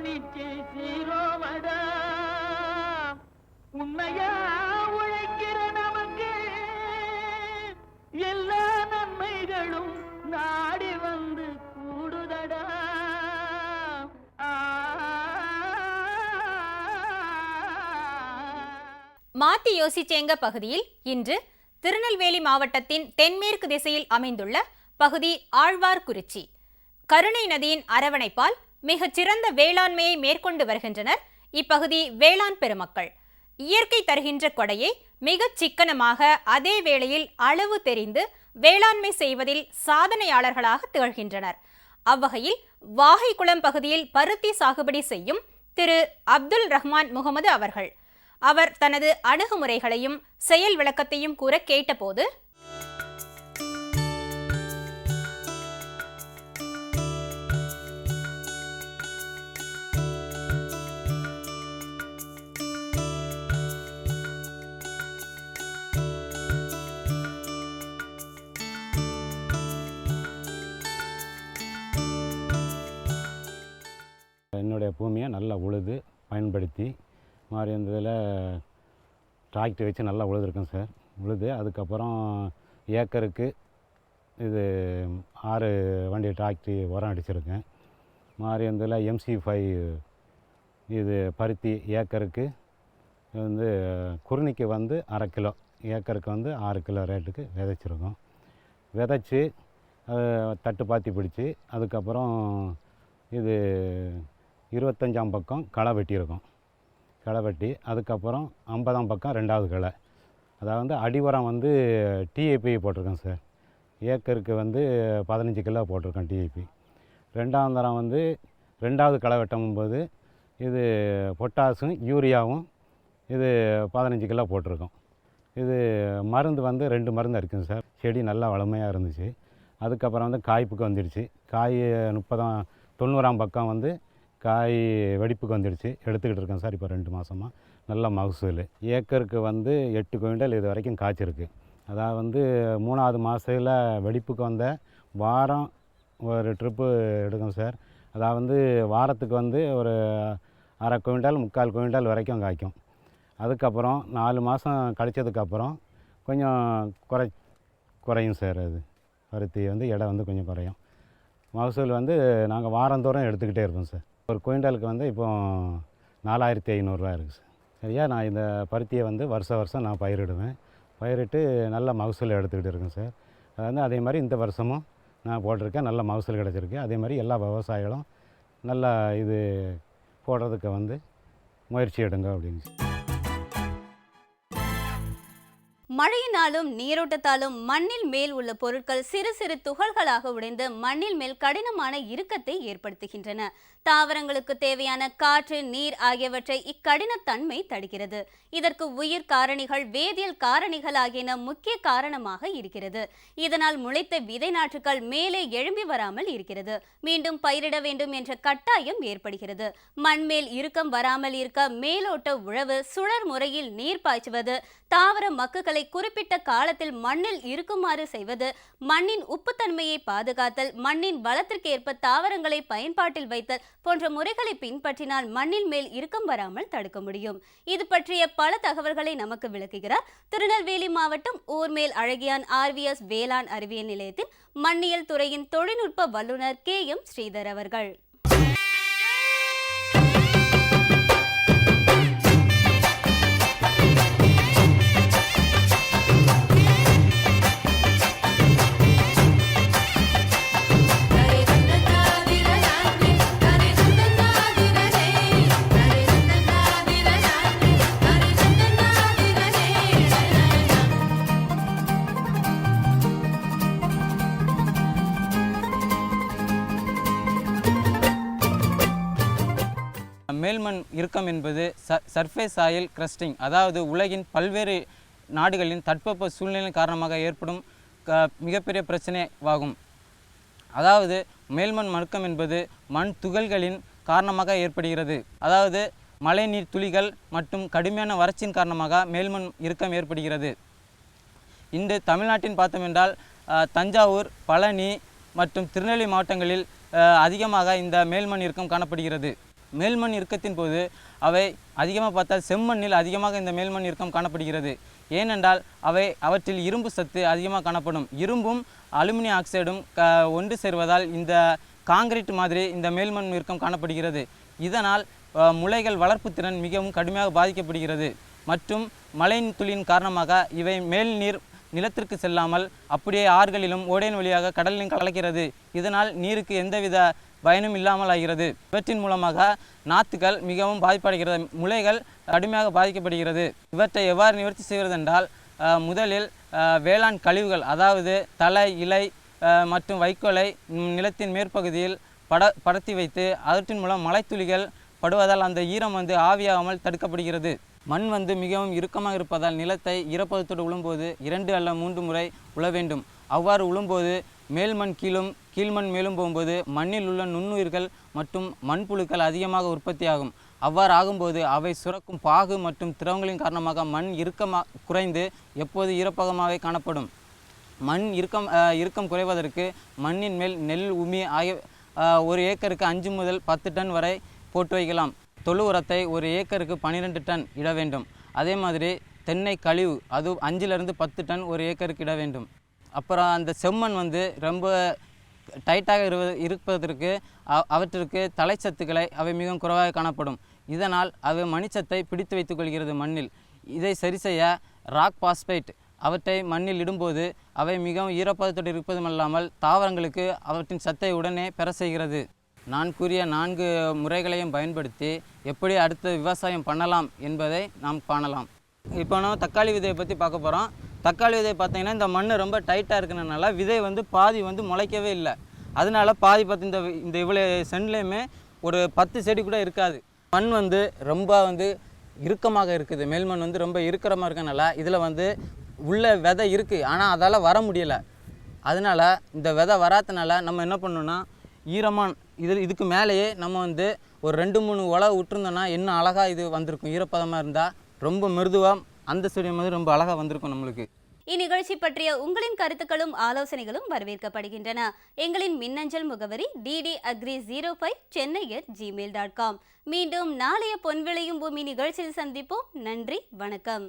மன்னிச்சு சீரோவடா உண்மையா உழைக்கிற நமக்கு எல்லா நன்மைகளும் நாடி வந்து கூடுதடா. மாத்தி யோசிச்சேங்க பகுதியில் இன்று திருநெல்வேலி மாவட்டத்தின் தென்மேற்கு திசையில் அமைந்துள்ள பகுதி ஆழ்வார்குறிச்சி. கருணை நதியின் அரவணைப்பால் மிகச் சிறந்த வேளாண்மையை மேற்கொண்டு வருகின்றனர் இப்பகுதி வேளாண் பெருமக்கள். இயற்கை தருகின்ற கொடையை மிகச் சிக்கனமாக அதே வேளையில் அளவு தெரிந்து வேளாண்மை செய்வதில் சாதனையாளர்களாக திகழ்கின்றனர். அவ்வகையில் வாகைக்குளம் பகுதியில் பருத்தி சாகுபடி செய்யும் திரு அப்துல் ரஹ்மான் முகமது அவர்கள். அவர் தனது அணுகுமுறைகளையும் செயல் விளக்கத்தையும் கூற கேட்டபோது, என்னுடைய பூமியை நல்லா உழுது பயன்படுத்தி மாதிரி இருந்ததில் டிராக்டர் வச்சு நல்லா உழுதுருக்கேன் சார். உழுது அதுக்கப்புறம் ஏக்கருக்கு இது 6 வண்டி டிராக்டர் உரம் அடிச்சிருக்கேன். மாதிரி இருந்ததில் MC5 இது பருத்தி ஏக்கருக்கு வந்து குருணிக்கு வந்து 1/2 கிலோ, ஏக்கருக்கு வந்து 6 கிலோ ரேட்டுக்கு விதைச்சிருக்கோம். விதைச்சி தட்டு பாத்தி பிடிச்சி அதுக்கப்புறம் இது 25ஆம் பக்கம் களை வெட்டியிருக்கோம். களை வெட்டி அதுக்கப்புறம் 50ஆம் பக்கம் 2வது களை. அதாவது அடி உரம் வந்து TAP போட்டிருக்கேன் சார். ஏக்கருக்கு வந்து 15 கிலோ போட்டிருக்கேன் TAP. 2ஆம் தரம் வந்து 2வது களை வெட்டும்போது இது பொட்டாசும் யூரியாவும் இது 15 கிலோ போட்டிருக்கோம். இது மருந்து வந்து 2 மருந்து இருக்குங்க சார். செடி நல்லா வளமையாக இருந்துச்சு. அதுக்கப்புறம் வந்து காய்ப்புக்கு வந்துடுச்சு. காய் 90ஆம் பக்கம் வந்து காய் வெடிப்புக்கு வந்துடுச்சு. எடுத்துக்கிட்டு இருக்கேன் சார். இப்போ 2 மாதமாக நல்ல மகசூல். ஏக்கருக்கு வந்து 8 குவிண்டல் இது வரைக்கும் காய்ச்சிருக்கு. அதாவது வந்து 3வது மாதத்தில் வெடிப்புக்கு வந்த வாரம் ஒரு ட்ரிப்பு எடுக்கும் சார். அதாவது வந்து வாரத்துக்கு வந்து ஒரு 1/2 குவிண்டல் 3/4 குவிண்டல் வரைக்கும் காய்க்கும். அதுக்கப்புறம் 4 மாதம் கழிச்சதுக்கப்புறம் கொஞ்சம் குறையும் சார். அது பருத்தி வந்து எடை வந்து கொஞ்சம் குறையும். மகசூல் வந்து நாங்கள் வாரந்தோறும் எடுத்துக்கிட்டே இருப்போம் சார். ஒரு குவிண்டலுக்கு வந்து இப்போ 4500 இருக்குது சார். சரியா, நான் இந்த பருத்தியை வந்து வருஷம் நான் பயிரிடுவேன். பயிரிட்டு நல்ல மகசூல் எடுத்துக்கிட்டு இருக்கேன் சார். அது வந்து அதே மாதிரி இந்த வருஷமும் நான் போட்டிருக்கேன். நல்ல மகசூல் கிடச்சிருக்கு. அதே மாதிரி எல்லா விவசாயிகளும் நல்லா இது போடுறதுக்கு வந்து முயற்சி எடுங்க அப்படின்னு. மழையினாலும் நீரோட்டத்தாலும் மண்ணில் மேல் உள்ள பொருட்கள் சிறு சிறு துகள்களாக உடைந்து மண்ணில் மேல் கடினமான இறுக்கத்தை ஏற்படுத்துகின்றன. தாவரங்களுக்கு தேவையான காற்று, நீர் ஆகியவற்றை இக்கடினத்தன்மை தடுக்கிறது. இதற்கு உயிர் காரணிகள், வேதியியல் காரணிகள் ஆகியன முக்கிய காரணமாக இருக்கிறது. இதனால் முளைத்த விதை நாற்றுகள் மேலே எழும்பி வராமல் இருக்கிறது. மீண்டும் பயிரிட வேண்டும் என்ற கட்டாயம் ஏற்படுகிறது. மண்மேல் இறுக்கம் வராமல் இருக்க மேலோட்ட உழவு, சுழற் முறையில் நீர் பாய்ச்சுவது, தாவர மக்குகளை குறிப்பிட்ட காலத்தில் மண்ணில் இருக்குமாறு செய்வது, மண்ணின் உப்புத்தன்மையை பாதுகாத்தல், மண்ணின் வளத்திற்கேற்ப தாவரங்களை பயன்பாட்டில் வைத்தல் போன்ற முறைகளை பின்பற்றினால் மண்ணில் மேல் இறுக்கம் வராமல் தடுக்க முடியும். இது பற்றிய பல தகவல்களை நமக்கு விளக்குகிறார் திருநெல்வேலி மாவட்டம் ஊர்மேல் அழகியான் RVS வேளாண் அறிவியல் நிலையத்தின் மண்ணியல் துறையின் தொழில்நுட்ப வல்லுநர் KM ஸ்ரீதர் அவர்கள். மேல்மண் இறுக்கம் என்பது சர்ஃபேஸ் சாயில் கிரஸ்டிங், அதாவது உலகின் பல்வேறு நாடுகளின் தட்பவெப்ப சூழ்நிலை காரணமாக ஏற்படும் மிகப்பெரிய பிரச்சனையாகும். அதாவது மேல்மண் மறுக்கம் என்பது மண் துகள்களின் காரணமாக ஏற்படுகிறது. அதாவது மழைநீர் துளிகள் மற்றும் கடுமையான வறட்சியின் காரணமாக மேல்மண் இறுக்கம் ஏற்படுகிறது. இன்று தமிழ்நாட்டின் பார்த்தோம் என்றால் தஞ்சாவூர், பழனி மற்றும் திருநெல்வேலி மாவட்டங்களில் அதிகமாக இந்த மேல்மண் இறுக்கம் காணப்படுகிறது. மேல்மண் இறுக்கத்தின் போது அவை அதிகமாக பார்த்தால் செம்மண்ணில் அதிகமாக இந்த மேல்மண் இறுக்கம் காணப்படுகிறது. ஏனென்றால் அவற்றில் இரும்பு சத்து அதிகமாக காணப்படும். இரும்பும் அலுமினிய ஆக்சைடும் ஒன்று சேர்வதால் இந்த காங்கிரீட் மாதிரி இந்த மேல்மண் இறுக்கம் காணப்படுகிறது. இதனால் முளைகள் வளர்ப்பு திறன் மிகவும் கடுமையாக பாதிக்கப்படுகிறது. மற்றும் மழை துளியின் காரணமாக இவை மேல் நீர் நிலத்திற்கு செல்லாமல் அப்படியே ஆறுகளிலும் ஓடையின் வழியாக கடலிலும் கலக்கிறது. இதனால் நீருக்கு எந்தவித பயனும் இல்லாமல் ஆகிறது. இவற்றின் மூலமாக நாற்றுகள் மிகவும் பாதிப்படைகிறது, முளைகள் கடுமையாக பாதிக்கப்படுகிறது. இவற்றை எவ்வாறு நிவர்த்தி செய்வதென்றால் முதலில் வேளாண் கழிவுகள், அதாவது தலை, இலை மற்றும் வைக்கோலை நிலத்தின் மேற்பகுதியில் படர்த்தி வைத்து அவற்றின் மூலம் மழைத்துளிகள் படுவதால் அந்த ஈரம் ஆவியாகாமல் தடுக்கப்படுகிறது. மண் மிகவும் இறுக்கமாக இருப்பதால் நிலத்தை ஈரப்பதத்தோடு உழும்போது 2 அல்ல 3 முறை உழ வேண்டும். அவ்வாறு உழும்போது மேல்மண் கீழ்மண் மேலும் போகும்போது மண்ணில் உள்ள நுண்ணுயிர்கள் மற்றும் மண்புழுக்கள் அதிகமாக உற்பத்தியாகும். அவ்வாறு ஆகும்போது அவை சுரக்கும் பாகு மற்றும் திரவங்களின் காரணமாக மண் இறுக்கமாக குறைந்து எப்போது ஈரப்பதமாகவே காணப்படும். மண் இறுக்கம் குறைவதற்கு மண்ணின் மேல் நெல், உமி ஆகிய 1 ஏக்கருக்கு 5 முதல் 10 டன் வரை போட்டு வைக்கலாம். தொழு உரத்தை 1 ஏக்கருக்கு 12 டன் இட வேண்டும். அதே மாதிரி தென்னை கழிவு அது 5லிருந்து 10 டன் 1 ஏக்கருக்கு இட வேண்டும். அப்புறம் அந்த செம்மண் ரொம்ப டைட்டாக இருப்பதற்கு அவற்றிற்கு தலைச்சத்துக்களை அவை மிகவும் குறைவாக காணப்படும். இதனால் அவை மணிச்சத்தை பிடித்து வைத்துக் கொள்கிறது மண்ணில். இதை சரி செய்ய ராக் பாஸ்பேட் அவற்றை மண்ணில் இடும்போது அவை மிகவும் ஈரப்பதத்தோடு இருப்பதுமல்லாமல் தாவரங்களுக்கு அவற்றின் சத்தை உடனே பெற செய்கிறது. நான் கூறிய 4 முறைகளையும் பயன்படுத்தி எப்படி அடுத்த விவசாயம் பண்ணலாம் என்பதை நாம் காணலாம். இப்போ நம்ம தக்காளி விதையை பற்றி பார்க்க போகிறோம். தக்காளி விதை பார்த்திங்கன்னா இந்த மண் ரொம்ப டைட்டாக இருக்கிறதுனால விதை பாதி முளைக்கவே இல்லை. அதனால பாதி பார்த்து இந்த இவ்வளோ சென்ட்லேயுமே ஒரு 10 செடி கூட இருக்காது. மண் ரொம்ப இறுக்கமாக இருக்குது. மேல்மண் ரொம்ப இறுக்கமாக இருக்கனால இதில் உள்ள விதை இருக்குது, ஆனால் அதால் வர முடியலை. அதனால் இந்த விதை வராதனால நம்ம என்ன பண்ணணும்னா ஈரமாக இதுக்கு மேலேயே நம்ம ஒரு 2-3 உழவு விட்டுருந்தோன்னா இன்னும் அழகாக இது வந்திருக்கும். ஈரப்பதமாக இருந்தால் ரொம்ப மிருதுவாக அந்த செடி ரொம்ப அழகாக வந்திருக்கும் நம்மளுக்கு. இந்நிகழ்ச்சி பற்றிய உங்களின் கருத்துக்களும் ஆலோசனைகளும் வரவேற்கப்படுகின்றன. எங்களின் மின்னஞ்சல் முகவரி ddagri05 chennai@gmail.com. மீண்டும் நாளைய பொன் விளையும் பூமி நிகழ்ச்சியில் சந்திப்போம். நன்றி, வணக்கம்.